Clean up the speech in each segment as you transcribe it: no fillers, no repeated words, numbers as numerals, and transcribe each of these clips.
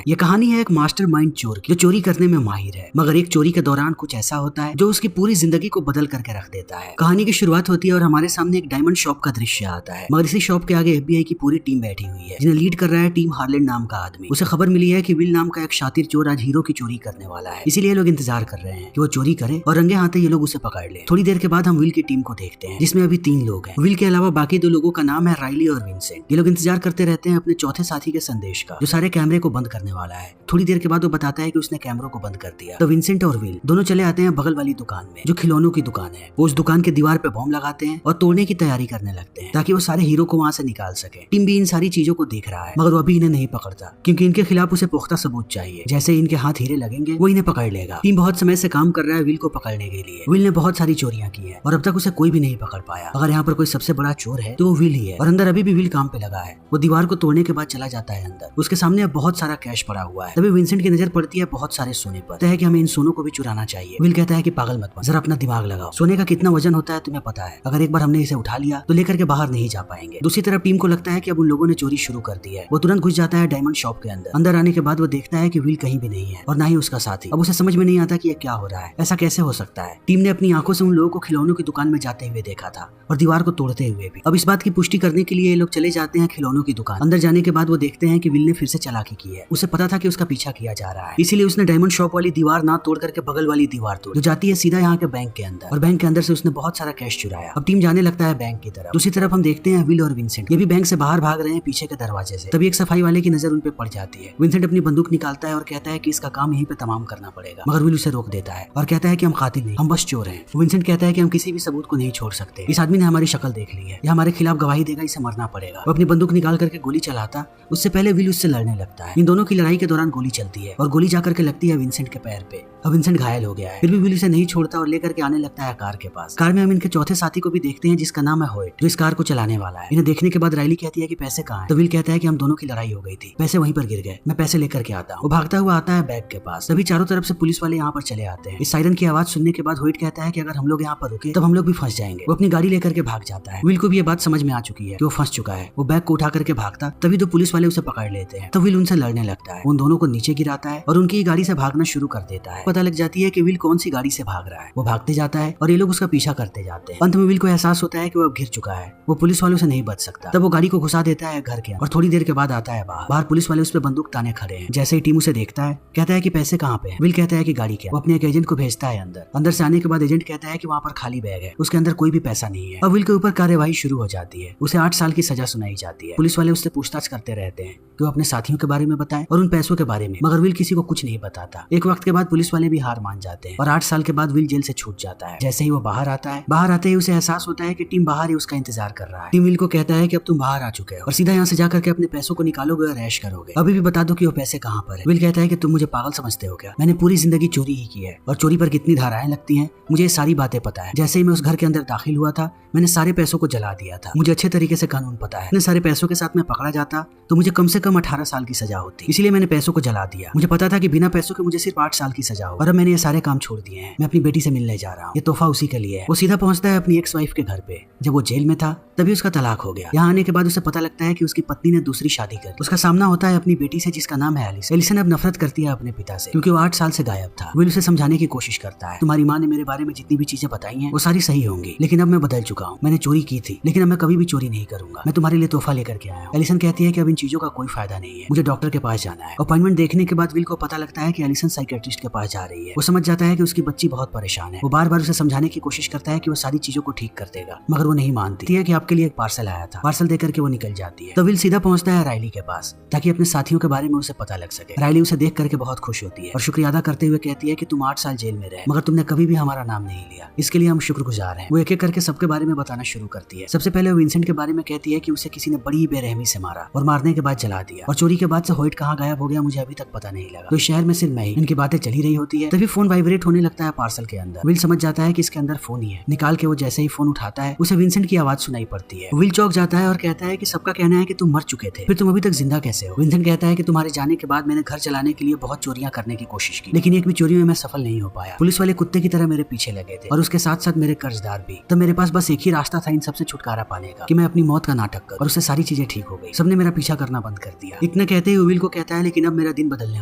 है। ये कहानी है एक मास्टरमाइंड चोर की जो चोरी करने में माहिर है, मगर एक चोरी के दौरान कुछ ऐसा होता है जो उसकी पूरी जिंदगी को बदल करके रख देता है। कहानी की शुरुआत होती है और हमारे सामने एक डायमंड शॉप का दृश्य आता है, मगर इसी शॉप के आगे FBI की पूरी टीम बैठी हुई है जिन्हें लीड कर रहा है टीम हार्लैंड नाम का आदमी। उसे खबर मिली है कि विल नाम का एक शातिर चोर आज हीरो की चोरी करने वाला है, इसीलिए लोग इंतजार कर रहे हैं कि वो चोरी करे और रंगे हाथे ये लोग उसे पकड़ ले। थोड़ी देर के बाद हम विल की टीम को देखते हैं जिसमें अभी 3 लोग हैं। विल के अलावा बाकी 2 लोगों का नाम है राइली और विंसेंट। ये लोग इंतजार करते रहते हैं अपने चौथे साथी के संदेश का जो सारे कैमरे को बंद करने वाला है। थोड़ी देर के बाद वो बताता है कि उसने कैमरों को बंद कर दिया। तो विंसेंट और विल दोनों चले आते हैं बगल वाली दुकान में जो खिलौनों की दुकान है। वो उस दुकान के दीवार पे बॉम्ब लगाते हैं और तोड़ने की तैयारी करने लगते हैं ताकि वो सारे हीरो को वहाँ से निकाल सके। टीम भी इन सारी चीजों को देख रहा है मगर वो अभी इन्हें नहीं पकड़ता क्योंकि इनके खिलाफ उसे पुख्ता सबूत चाहिए। जैसे इनके हाथ हीरे लगेंगे वो इन्हें पकड़ लेगा। टीम बहुत समय से काम कर रहा है विल को पकड़ने के लिए। विल ने बहुत सारी चोरियां की है और अब तक उसे कोई भी नहीं पकड़ पाया। अगर यहाँ पर कोई सबसे बड़ा चोर है तो वो विल ही है और अंदर अभी भी विल काम पे लगा है। वो दीवार को तोड़ने के बाद चला जाता है अंदर। उसके सामने अब बहुत सारा कैश पड़ा हुआ है। तभी विंसेंट की नजर पड़ती है बहुत सारे सोने पर। है कि हमें इन सोनों को भी चुराना चाहिए। विल कहता है कि पागल मत बन, जरा अपना दिमाग लगाओ। सोने का कितना वजन होता है तुम्हें पता है? अगर एक बार हमने इसे उठा लिया तो लेकर के बाहर नहीं जा पाएंगे। दूसरी तरफ टीम को लगता है कि अब उन लोगों ने चोरी शुरू कर दी है। वो तुरंत घुस जाता है डायमंड शॉप के अंदर। अंदर आने के बाद वो देखता है कि विल कहीं भी नहीं है और ना ही उसका साथी। अब उसे समझ में नहीं आता कि ये क्या हो रहा है, ऐसा कैसे हो सकता है। टीम ने अपनी आंखों से उन लोगों को खिलौनों की दुकान में जाते हुए देखा था और दीवार को तोड़ते हुए भी। अब इस बात की पुष्टि करने के लिए ये लोग चले जाते हैं खिलौनों की दुकान। अंदर जाने के बाद वो देखते हैं कि विल ने फिर से चालाकी की है। उसे पता था कि उसका पीछा किया जा रहा है, इसीलिए उसने डायमंड शॉप वाली दीवार ना तोड़ करके बगल वाली दीवार तोड़ जो जाती है सीधा यहाँ के बैंक के अंदर। और बैंक के अंदर से उसने बहुत सारा कैश चुराया। अब टीम जाने लगता है बैंक की तरफ। दूसरी तरफ हम देखते हैं विल और विंसेंट ये भी बैंक से बाहर भाग रहे हैं पीछे के दरवाजे से। तभी एक सफाई वाले की नजर उन पे पड़ जाती है। विंसेंट अपनी बंदूक निकालता है और कहता है कि इसका काम यहीं पे तमाम करना पड़ेगा, मगर विल उसे रोक देता है और कहता है कि हम कातिल नहीं, हम बस चोर हैं। विंसेंट कहता है कि हम किसी भी सबूत को नहीं छोड़ सकते। इस आदमी ने हमारी शक्ल देख ली है, ये हमारे खिलाफ गवाही देगा, इसे मरना पड़ेगा। वो अपनी बंदूक निकाल करके गोली चलाता उससे पहले विल उससे लड़ने लगता है। इन दोनों की लड़ाई के दौरान गोली चलती है और गोली जाकर के लगती है विंसेंट के पैर पे। अब विंसेंट घायल हो गया है, फिर भी विल उसे नहीं छोड़ता और लेकर के आने लगता है कार के पास। कार में हम इनके चौथे साथी को भी देखते हैं जिसका नाम है होयट, जो इस कार को चलाने वाला है। इन्हें देखने के बाद राइली कहती है कि पैसे कहाँ हैं? तो विल कहता है कि हम दोनों की लड़ाई हो गई थी, पैसे वहीं पर गिर गए, मैं पैसे लेकर के आता हूँ। वो भागता हुआ आता है बैग के पास। तभी चारों तरफ से पुलिस वाले यहाँ पर चले आते हैं। इस सायरन की आवाज सुनने के बाद होयट कहता है कि अगर हम लोग यहाँ पर रुके तब हम लोग भी फंस जाएंगे। वो अपनी गाड़ी लेकर के भाग जाता है। विल को भी ये बात समझ में आ चुकी है कि वो फंस चुका है। वो बैग को उठा करके भागता, तभी 2 पुलिस वाले उसे पकड़ लेते हैं। तो विल उनसे लड़ने लगता है, उन दोनों को नीचे गिराता है और उनकी गाड़ी से भागना शुरू कर देता है। पता लग जाती है कि विल कौन सी गाड़ी से भाग रहा है। वो भागते जाता है और ये लोग उसका पीछा करते जाते हैं। अंत में विल को एहसास होता है कि वो अब घिर चुका है, वो पुलिस वालों से नहीं बच सकता। तब वो गाड़ी को घुसा देता है घर के और थोड़ी देर के बाद आता है बाहर पुलिस वाले उस पर बंदूक ताने खड़े हैं। जैसे ही टीम उसे देखता है कहता है कि पैसे कहाँ पे हैं? विल कहता है कि गाड़ी के। वो अपने एक एजेंट को भेजता है अंदर से आने के बाद एजेंट कहता है कि वहाँ पर खाली बैग है, उसके अंदर कोई भी पैसा नहीं है। अब विल के ऊपर कार्यवाही शुरू हो जाती है। उसे 8 साल की सजा सुनाई जाती है। पुलिस वाले उससे पूछताछ करते रहते हैं कि वो अपने साथियों के बारे में बताए और उन पैसों के बारे में, मगर विल किसी को कुछ नहीं बताता। एक वक्त के बाद पुलिस वाले भी हार मान जाते हैं और 8 साल के बाद विल जेल से छूट जाता है। जैसे ही वो बाहर आता है, बाहर आते ही उसे एहसास होता है कि टीम बाहर ही उसका इंतजार कर रहा है। टीम विल को कहता है कि अब तुम बाहर आ चुके हो और सीधा यहाँ से जाकर के अपने पैसों को निकालोगे और ऐश करोगे। अभी भी बता दो कि वो पैसे कहाँ पर है। विल कहता है कि तुम मुझे पागल समझते हो क्या? मैंने पूरी जिंदगी चोरी ही की है और चोरी पर कितनी धाराएं लगती हैं मुझे ये सारी बातें पता है। जैसे ही मैं उस घर के अंदर दाखिल हुआ था मैंने सारे पैसों को जला दिया था। मुझे अच्छे तरीके से कानून पता है। इतने सारे पैसों के साथ मैं पकड़ा जाता तो मुझे कम से कम 18 साल की सजा होती, इसलिए मैंने पैसों को जला दिया। मुझे पता था कि बिना पैसों के मुझे सिर्फ 8 साल की सजा हो और अब मैंने ये सारे काम छोड़ दिए हैं। मैं अपनी बेटी से मिलने जा रहा हूँ, ये तोहफा उसी के लिए है। वो सीधा पहुंचता है अपनी एक्स वाइफ के घर पे। जब वो जेल में था तभी उसका तलाक हो गया। यहाँ आने के बाद उसे पता लगता है कि उसकी पत्नी ने दूसरी शादी कर दी। उसका सामना होता है अपनी बेटी से जिसका नाम है एलिसन। एलिसन अब नफरत करती है अपने पिता से क्योंकि वो 8 साल से गायब था। विल उसे समझाने की कोशिश करता है, तुम्हारी माँ ने मेरे बारे में जितनी भी चीजें बताई हैं वो सारी सही होंगी, लेकिन अब मैं बदल चुका हूँ। मैंने चोरी की थी लेकिन अब मैं कभी भी चोरी नहीं करूंगा। मैं तुम्हारे लिए तोहफा लेकर के आया हूँ। एलिसन कहती है कि अब इन चीजों का कोई फायदा नहीं है, मुझे डॉक्टर के पास जाना है। अपॉइंटमेंट देखने के बाद विल को पता लगता है कि एलिसन साइकियाट्रिस्ट के पास जा रही है। वो समझ जाता है कि उसकी बच्ची बहुत परेशान है। वो बार बार उसे समझाने की कोशिश करता है कि वो सारी चीजों को ठीक कर देगा, मगर वो नहीं मानती है कि आपके लिए एक पार्सल आया था। पार्सल देकर के वो निकल जाती है। तो विल सीधा पहुंचता है राइली के पास ताकि अपने साथियों के बारे में उसे पता लग सके। राइली उसे देख करके बहुत खुश होती है और शुक्रिया अदा करते हुए कहती है कि तुम 8 साल जेल में रहे मगर तुमने कभी भी हमारा नाम नहीं लिया, इसके लिए हम शुक्रगुजार हैं। वो एक एक करके सबके बारे में बताना शुरू करती है। सबसे पहले वो विंसेंट के बारे में कहती है कि उसे किसी ने बड़ी बेरहमी से मारा और मारने के बाद जला दिया, और चोरी के बाद से होयट कहाँ गायब हो गया मुझे अभी तक पता नहीं लगा। तो शहर में सिर्फ मैं ही। इनकी बातें चली रही होती है तभी फोन वाइब्रेट होने लगता है पार्सल के अंदर। विल समझ जाता है कि इसके अंदर फोन ही है। निकाल के वो जैसे ही फोन उठाता है उसे विंसेंट की आवाज सुनाई पड़ती है। विल चौंक जाता है और कहता है कि सबका कहना है कि तुम मर चुके थे, फिर तुम अभी तक जिंदा कैसे हो? विंसेंट कहता है कि तुम्हारे जाने के बाद मैंने घर चलाने के लिए बहुत चोरियां करने की कोशिश की, लेकिन एक भी चोरी में मैं सफल नहीं हो पाया। पुलिस वाले कुत्ते की तरह मेरे पीछे लगे थे और उसके साथ साथ मेरे कर्जदार भी। तो मेरे पास बस एक ही रास्ता था इन सबसे छुटकारा पाने का, कि मैं अपनी मौत का नाटक करूं, और उससे सारी चीजें ठीक हो गई। सबने मेरा पीछा करना बंद कर दिया। इतना कहते ही विल को कहता कहता है लेकिन अब मेरा दिन बदलने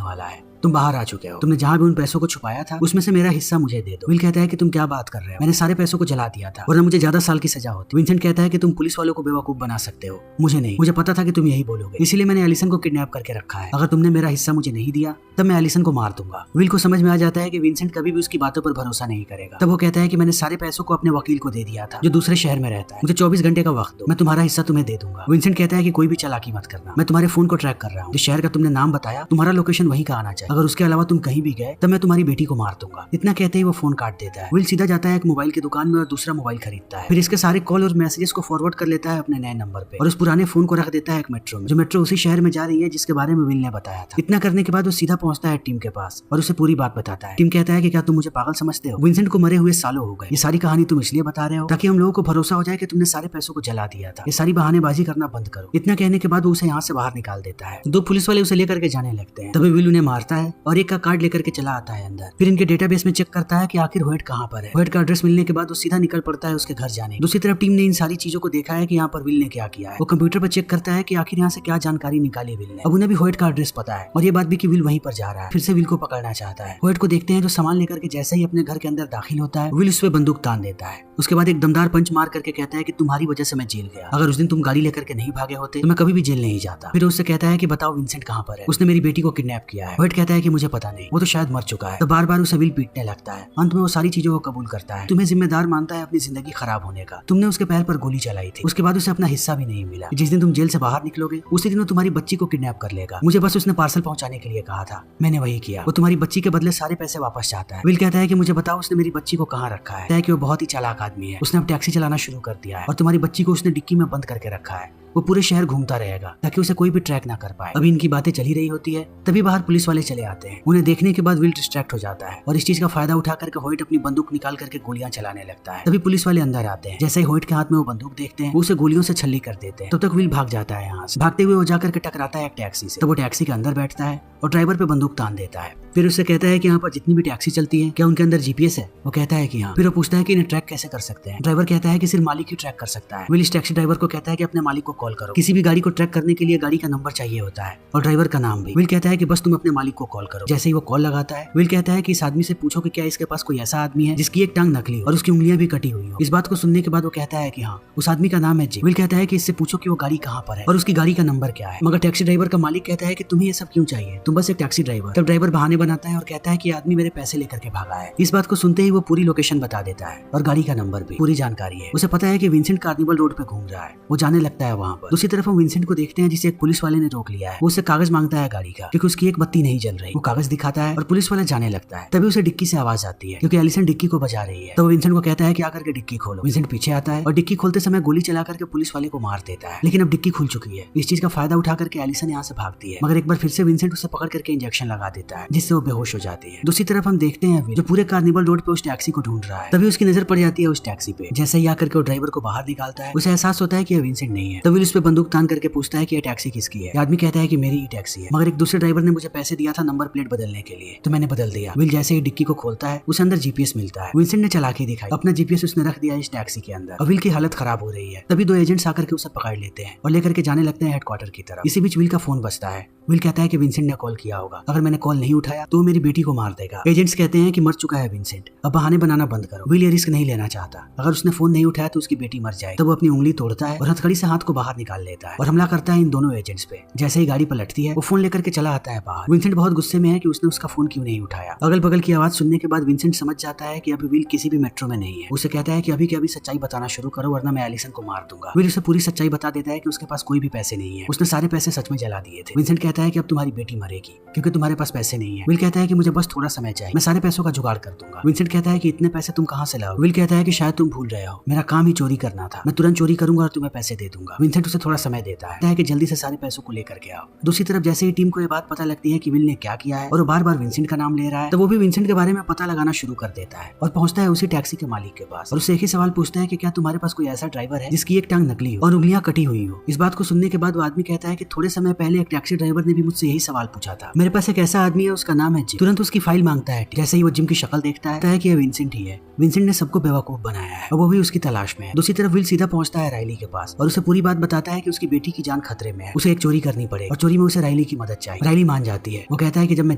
वाला है, तुम बाहर आ चुके हो, तुमने जहाँ भी उन पैसों को छुपाया था उसमें से मेरा हिस्सा मुझे दे दो। विल कहता है कि तुम क्या बात कर रहे हो, मैंने सारे पैसों को जला दिया था वरना मुझे ज्यादा साल की सजा होती। विंसेंट कहता है कि तुम पुलिस वालों को बेवकूफ बना सकते हो, मुझे नहीं, मुझे पता था कि तुम यही बोलोगे, इसीलिए मैंने एलिसन को किडनैप करके रखा है। अगर तुमने मेरा हिस्सा मुझे नहीं दिया तब मैं एलिसन को मार दूंगा। विल को समझ में आ जाता है कि विंसेंट कभी भी उसकी बातों पर भरोसा नहीं करेगा। तब वो कहता है कि मैंने सारे पैसों को अपने वकील को दे दिया था जो दूसरे शहर में रहता है, मुझे 24 घंटे का वक्त दो, मैं तुम्हारा हिस्सा तुम्हें दे दूंगा। विंसेंट कहता है कि कोई भी चालाकी मत करना, मैं तुम्हारे फोन को ट्रैक कर रहा हूँ, जिस शहर का तुमने नाम बताया तुम्हारा लोकेशन वहीं का आना चाहिए, अगर उसके अलावा तुम कहीं भी गए तब मैं तुम्हारी बेटी को मार दूंगा। इतना कहते ही वो फोन काट देता है। विल सीधा जाता है एक मोबाइल की दुकान में और दूसरा मोबाइल खरीदता है, फिर इसके सारे कॉल और मैसेजेस को फॉरवर्ड कर लेता है अपने नए नंबर पे और उस पुराने फोन को रख देता है एक मेट्रो में, जो मेट्रो उसी शहर में जा रही है जिसके बारे में विल ने बताया था। इतना करने के बाद वो सीधा पहुंचता है टीम के पास और उसे पूरी बात बताता है। टीम कहता है कि क्या तुम मुझे पागल समझते हो, विंसेंट को मरे हुए सालों हो गए, ये सारी कहानी तुम इसलिए बता रहे हो ताकि हम लोगों को भरोसा हो जाए कि तुमने सारे पैसों को जला दिया था, ये सारी बहानेबाजी करना बंद करो। इतना कहने के बाद वो उसे यहाँ से बाहर निकाल देता है। दो पुलिस वाले उसे लेकर के जाने लगते हैं, तभी विल उन्हें मारता है और एक का कार्ड लेकर के चला आता है अंदर। फिर इनके डेटाबेस में चेक करता है कि आखिर होयट कहाँ पर है। होयट का एड्रेस मिलने के बाद वो सीधा निकल पड़ता है उसके घर जाने। दूसरी तरफ टीम ने इन सारी चीजों को देखा है कि यहाँ पर विल ने क्या किया है। वो कंप्यूटर पर चेक करता है कि आखिर यहाँ से क्या जानकारी निकाली विल ने। अब उन्हें भी होयट का एड्रेस पता है और ये बात भी कि विल वहीं पर जा रहा है। फिर से विल को पकड़ना चाहता है। होयट को देखते हैं जो सामान लेकर के जैसे ही अपने घर के अंदर दाखिल होता है विल उस पे बंदूक तान देता है। उसके बाद एक दमदार पंच मार करके कहता है कि तुम्हारी वजह से मैं जेल गया, अगर उस दिन तुम गाड़ी लेकर के नहीं भागे होते तो मैं कभी भी जेल नहीं जाता। फिर उससे कहता है कि बताओ विंसेंट कहाँ पर है, उसने मेरी बेटी को किडनैप किया है। होयट कहता है कि मुझे पता नहीं, वो तो शायद मर चुका है। तो बार बार उसे विल पीटने लगता है। अंत में वो सारी चीजों को कबूल करता है, तुम्हें जिम्मेदार मानता है अपनी जिंदगी खराब होने का, तुमने उसके पैर पर गोली चलाई थी, उसके बाद उसे अपना हिस्सा भी नहीं मिला। जिस दिन तुम जेल से बाहर निकलोगे उसी दिन वो तुम्हारी बच्ची को किडनैप कर लेगा, मुझे बस उसने पार्सल पहुंचाने के लिए कहा था, मैंने वही किया। वो तुम्हारी बच्ची के बदले सारे पैसे वापस चाहता है। विल कहता है कि मुझे बताओ उसने मेरी बच्ची को कहाँ रखा है कि वो बहुत ही चालाक आदमी है, उसने अब टैक्सी चलाना शुरू कर दिया है और तुम्हारी बच्ची को उसने डिक्की में बंद करके रखा है, वो पूरे शहर घूमता रहेगा ताकि उसे कोई भी ट्रैक ना कर पाए। अभी इनकी बातें चली रही होती है तभी बाहर पुलिस वाले चले आते हैं। उन्हें देखने के बाद विल डिस्ट्रैक्ट हो जाता है और इस चीज का फायदा उठा करके होयट अपनी बंदूक निकाल करके गोलियां चलाने लगता है। तभी पुलिस वाले अंदर आते हैं। जैसे ही होयट के हाथ में वो बंदूक देखते हैं वो उसे गोलियों से छल्ली कर देते हैं। तब तक विल भाग जाता है यहाँ से। भागते हुए वो जाकर के टकराता है एक टैक्सी से। तो वो टैक्सी के अंदर बैठता है और ड्राइवर पे बंदूक तान देता है। फिर उससे कहता है कि यहाँ पर जितनी भी टैक्सी चलती है क्या उनके अंदर जीपीएस है। वो कहता है कि हाँ। फिर वो पूछता है कि इन्हें ट्रैक कैसे कर सकते हैं। ड्राइवर कहता है कि सिर्फ मालिक ही ट्रैक कर सकता है। विल इस टैक्सी ड्राइवर को कहता है कि अपने मालिक को कॉल करो, किसी भी गाड़ी को ट्रैक करने के लिए गाड़ी का नंबर चाहिए होता है और ड्राइवर का नाम भी। विल कहता है कि बस तुम अपने मालिक को कॉल करो। जैसे ही वो कॉल लगाता है विल कहता है कि इस आदमी से पूछो कि क्या इसके पास कोई ऐसा आदमी है जिसकी एक टांग नकली हो और उसकी उंगलियां भी कटी हुई हो। इस बात को सुनने के बाद वो कहता है कि हाँ, उस आदमी का नाम है जिम। विल कहता है कि इससे पूछो कि वो गाड़ी कहाँ पर है और उसकी गाड़ी का नंबर क्या है। मगर टैक्सी ड्राइवर का मालिक कहता है कि तुम्हें ये सब क्यों चाहिए, तुम बस एक टैक्सी ड्राइवर। तब ड्राइवर बहाने बनाता है और कहता है कि आदमी मेरे पैसे लेकर के भागा है। इस बात को सुनते ही वो पूरी लोकेशन बता देता है और गाड़ी का नंबर भी, पूरी जानकारी है। उसे पता है कि विंसेंट कार्निवल रोड पे घूम रहा है, वो जाने लगता है वहाँ पर। दूसरी तरफ हम विंसेंट को देखते हैं जिसे एक पुलिस वाले ने रोक लिया है। वो उससे कागज मांगता है गाड़ी का क्योंकि उसकी एक बत्ती नहीं जल रही। वो कागज दिखाता है और पुलिस वाला जाने लगता है। तभी उसे डिक्की से आवाज आती है क्योंकि एलिसन डिक्की को बजा रही है। तो वो विंसेंट को कहता है कि आकर के डिक्की खोलो। विंसेंट पीछे आता है और डिक्की खोलते समय गोली चला करके पुलिस वाले को मार देता है। लेकिन अब डिक्की खुल चुकी है। इस चीज का फायदा उठा करके एलिसन यहाँ से भागती है, मगर एक बार फिर से विंसेंट उसे पकड़ करके इंजेक्शन लगा देता है जिससे वो बेहोश हो जाती है। दूसरी तरफ हम देखते हैं जो पूरे कार्निवल रोड पे उस टैक्सी को ढूंढ रहा है। तभी उसकी नजर पड़ जाती है उस टैक्सी पे। जैसे ही आकर के वो ड्राइवर को बाहर निकालता है उसे एहसास होता है कि यह विंसेंट नहीं है। तभी उस पे बंदूक तान करके पूछता है कि यह टैक्सी किसकी है। आदमी कहता है कि मेरी ही टैक्सी है, मगर एक दूसरे ड्राइवर ने मुझे पैसे दिया था नंबर प्लेट बदलने के लिए, तो मैंने बदल दिया। विल जैसे ही डिक्की को खोलता है उसे अंदर जीपीएस मिलता है। विंसेंट ने चालाकी दिखाई, अपना जीपीएस उसने रख दिया इस टैक्सी के अंदर। विल की हालत खराब हो रही है। तभी दो एजेंट्स आकर के उसे पकड़ लेते हैं और लेकर के जाने लगते हैं हेडक्वार्टर की तरफ। इसी बीच विल का फोन बजता है। विल कहता है कि विंसेंट ने कॉल किया होगा, अगर मैंने कॉल नहीं उठाया तो मेरी बेटी को मार देगा। एजेंट्स कहते हैं कि मर चुका है विंसेंट, अब बहाने बनाना बंद करो। विल ये रिस्क नहीं लेना चाहता, अगर उसने फोन नहीं उठाया तो उसकी बेटी मर जाए। तब वो अपनी उंगली तोड़ता है और हथकड़ी से हाथ को बाहर निकाल लेता है और हमला करता है इन दोनों एजेंट्स पे। जैसे ही गाड़ी पलटती है वो फोन लेकर के चला आता है बाहर। विंसेंट बहुत गुस्से में है कि उसने उसका फोन क्यों नहीं उठाया। अगल बगल की आवाज सुनने के बाद विंसेंट समझ जाता है कि अभी विल किसी भी मेट्रो में नहीं है। उसे कहता है कि अभी के अभी सच्चाई बताना शुरू करो वरना मैं एलिसन को मार दूंगा। विल उसे पूरी सच्चाई बता देता है कि उसके पास कोई भी पैसे नहीं है, उसने सारे पैसे सच में जला दिए थे। विंसेंट कहता है कि अब तुम्हारी बेटी मरेगी क्योंकि तुम्हारे पास पैसे नहीं है। विल कहता है कि मुझे बस थोड़ा समय चाहिए, मैं सारे पैसों का जुगाड़ कर दूंगा। विंसेंट कहता है कि इतने पैसे तुम कहां से लाओ। विल कहता है कि शायद तुम भूल रहे हो, मेरा काम ही चोरी करना था, मैं तुरंत चोरी करूंगा और तुम्हें पैसे दे दूंगा। विंसेंट उसे थोड़ा समय देता है कि जल्दी से सारे पैसों को लेकर के आओ। दूसरी तरफ जैसे ही टीम को ये बात पता लगती है कि विल ने क्या किया है और वो बार बार विंसेंट का नाम ले रहा है, तो वो भी विंसेंट के बारे में पता लगाना शुरू कर देता है और पहुंचता है उसी टैक्सी के मालिक के पास और उससे एक ही सवाल पूछता है कि क्या तुम्हारे पास कोई ऐसा ड्राइवर है जिसकी एक टांग नकली हो और उंगलियां कटी हुई हो। इस बात को सुनने के बाद वो आदमी कहता है कि थोड़े समय पहले एक टैक्सी ड्राइवर ने भी मुझसे यही सवाल पूछा था। मेरे पास एक ऐसा आदमी है, उसका नाम है जिम। तुरंत उसकी फाइल मांगता है। जैसे ही वो जिम की शक्ल देखता है कि यह विंसेंट ही है। विंसेंट ने सबको बेवकूफ बनाया है और वो भी उसकी तलाश में है। दूसरी तरफ विल सीधा पहुंचता है राइली के पास और उसे पूरी बात बताता है कि उसकी बेटी की जान खतरे में है, उसे एक चोरी करनी पड़े और चोरी में उसे राइली की मदद चाहिए। राइली मान जाती है। वो कहता है कि जब मैं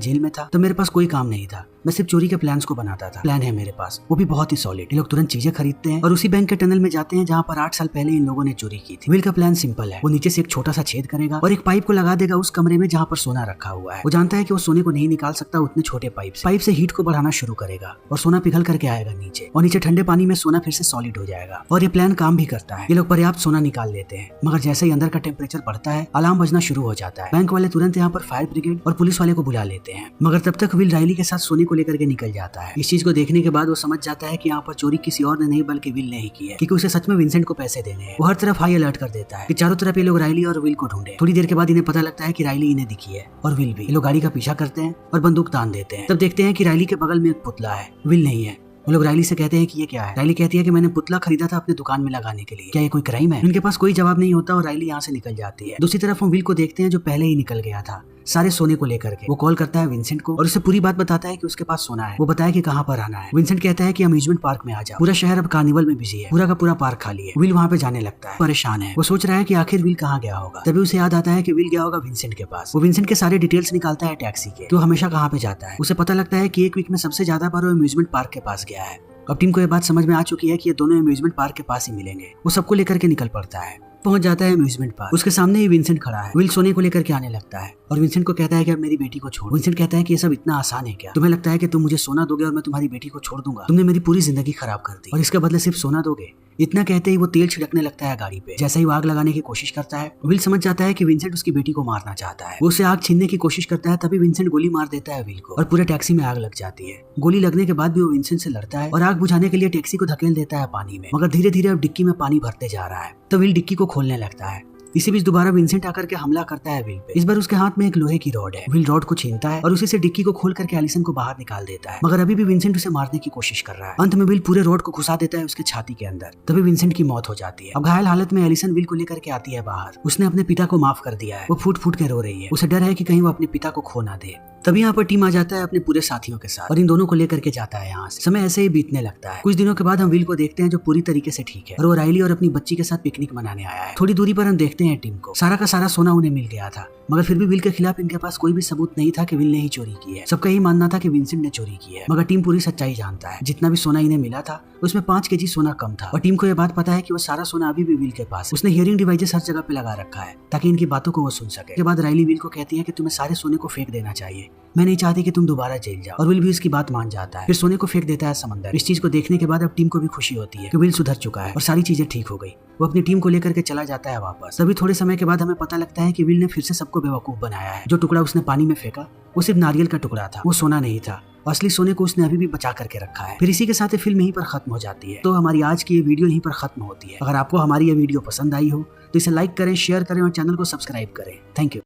जेल में था तो मेरे पास कोई काम नहीं था, मैं सिर्फ चोरी के प्लान्स को बनाता था। प्लान है मेरे पास, वो भी बहुत ही सॉलिड। ये लोग तुरंत चीजें खरीदते हैं और उसी बैंक के टनल में जाते हैं जहाँ पर 8 साल पहले इन लोगों ने चोरी की थी। विल का प्लान सिंपल है, वो नीचे से एक छोटा सा छेद करेगा और एक पाइप को लगा देगा उस कमरे में जहाँ पर सोना रखा हुआ है। वो जानता है कि वो सोने को नहीं निकाल सकता उतने छोटे पाइप से हीट को बढ़ाना शुरू करेगा और सोना पिघल करके आएगा नीचे और नीचे ठंडे पानी में सोना फिर से सॉलिड हो जाएगा और ये प्लान काम भी करता है। ये लोग पर्याप्त सोना निकाल लेते हैं, मगर जैसे ही अंदर का टेम्परेचर बढ़ता है अलार्म बजना शुरू हो जाता है। बैंक वाले तुरंत यहाँ पर फायर ब्रिगेड और पुलिस वाले को बुला लेते हैं, मगर तब तक विल राइली के साथ सोने को लेकर के निकल जाता है। इस चीज को देखने के बाद वो समझ जाता है कि यहाँ पर चोरी किसी और ने नहीं बल्कि विल ने ही की है, क्योंकि उसे सच में विंसेंट को पैसे देने हैं। वो हर तरफ हाई अलर्ट कर देता है कि चारों तरफ ये लोग राइली और विल को ढूंढे। थोड़ी देर के बाद इन्हें पता लगता है कि राइली इन्हें दिखी है और विल भी। ये लोग गाड़ी का पीछा करते हैं और बंदूक तान देते हैं। तब देखते हैं कि राइली के बगल में एक पुतला है, विल नहीं है। वो लोग राइली से कहते हैं कि ये क्या है। राइली कहती है कि मैंने पुतला खरीदा था अपने दुकान में लगाने के लिए, क्या ये कोई क्राइम है। उनके पास कोई जवाब नहीं होता और राइली यहाँ से निकल जाती है। दूसरी तरफ हम विल को देखते हैं जो पहले ही निकल गया था सारे सोने को लेकर के। वो कॉल करता है विंसेंट को और उसे पूरी बात बताता है कि उसके पास सोना है। वो बताया कि कहाँ पर आना है। विंसेंट कहता है कि अम्यूजमेंट पार्क में आ जाओ, पूरा शहर अब कार्निवल में बिजी है, पूरा का पूरा पार्क खाली है। विल वहाँ पे जाने लगता है, परेशान है। वो सोच रहा है कि आखिर विल कहाँ गया होगा। तभी उसे याद आता है कि विल गया होगा विंसेंट के पास। वो विंसेंट के सारे डिटेल्स निकालता है टैक्सी के, तो हमेशा कहाँ पे जाता है। उसे पता लगता है कि एक वीक में सबसे ज्यादा बार वो अम्यूजमेंट पार्क के पास गया है। अब टीम को यह बात समझ में आ चुकी है कि ये दोनों अम्यूजमेंट पार्क के पास ही मिलेंगे। वो सबको लेकर के निकल पड़ता है, पहुंच जाता है अम्यूजमेंट पार्क। उसके सामने ही विंसेंट खड़ा है। विल सोने को लेकर के आने लगता है और विंसेंट को कहता है कि अब मेरी बेटी को छोड़। विंसेंट कहता है कि ये सब इतना आसान है क्या? तुम्हें लगता है कि तुम मुझे सोना दोगे और मैं तुम्हारी बेटी को छोड़ दूंगा? तुमने मेरी पूरी जिंदगी खराब कर दी और इसके बदले सिर्फ सोना दोगे? इतना कहते ही वो तेल छिड़कने लगता है गाड़ी पे। जैसे ही वो आग लगाने की कोशिश करता है, विल समझ जाता है कि विंसेंट उसकी बेटी को मारना चाहता है। वो उसे आग छीनने की कोशिश करता है, तभी विंसेंट गोली मार देता है विल को और पूरे टैक्सी में आग लग जाती है। गोली लगने के बाद भी वो विंसेंट से लड़ता है और आग बुझाने के लिए टैक्सी को धकेल देता है पानी में, मगर धीरे धीरे अब डिक्की में पानी भरते जा रहा है। तो विल डिक्की को खोलने लगता है। इसी बीच दोबारा विंसेंट आकर के हमला करता है विल पे। इस बार उसके हाथ में एक लोहे की रॉड है। विल रॉड को छीनता है और उसी से डिक्की को खोल करके एलिसन को बाहर निकाल देता है, मगर अभी भी विंसेंट उसे मारने की कोशिश कर रहा है। अंत में विल पूरे रॉड को घुसा देता है उसके छाती के अंदर। तभी विंसेंट की मौत हो जाती है। अब घायल हालत में एलिसन विल को लेकर के आती है बाहर। उसने अपने पिता को माफ कर दिया है। वो फूट फूट के रो रही है। उसे डर है कि कहीं वो अपने पिता को खो ना दे। तभी यहाँ पर टीम आ जाता है अपने पूरे साथियों के साथ और इन दोनों को लेकर के जाता है यहाँ से। समय ऐसे ही बीतने लगता है। कुछ दिनों के बाद हम विल को देखते हैं जो पूरी तरीके से ठीक है और वो राइली और अपनी बच्ची के साथ पिकनिक मनाने आया है। थोड़ी दूरी पर हम देखते हैं टीम को। सारा का सारा सोना उन्हें मिल गया था, मगर फिर भी विल के खिलाफ इनके पास कोई भी सबूत नहीं था कि विल ने ही चोरी की है। सबका यही मानना था कि विंसेंट ने चोरी की है, मगर टीम पूरी सच्चाई जानता है। जितना भी सोना इन्हें मिला था उसमें 5 केजी सोना कम था और टीम को यह बात पता है कि वो सारा सोना अभी भी विल के पास। उसने हियरिंग डिवाइसेस हर जगह पे लगा रखा है ताकि इनकी बातों को वो सुन सके। के बाद राइली विल को कहती है कि तुम्हें सारे सोने को फेंक देना चाहिए, मैं नहीं चाहती कि तुम दोबारा जेल जाओ। और विल भी इसकी बात मान जाता है। फिर सोने को फेंक देता है समंदर। इस चीज को देखने के बाद अब टीम को भी खुशी होती है कि विल सुधर चुका है और सारी चीजें ठीक हो गई। वो अपनी टीम को लेकर के चला जाता है वापस। तभी थोड़े समय के बाद हमें पता लगता है कि विल ने फिर से सबको बेवकूफ बनाया है। जो टुकड़ा उसने पानी में फेंका वो सिर्फ नारियल का टुकड़ा था, वो सोना नहीं था। असली सोने को उसने अभी भी बचा करके रखा है। फिर इसी के साथ फिल्म यहीं पर खत्म हो जाती है। तो हमारी आज की ये वीडियो यहीं पर खत्म होती है। अगर आपको हमारी ये वीडियो पसंद आई हो तो इसे लाइक करें, शेयर करें और चैनल को सब्सक्राइब करें। Thank you.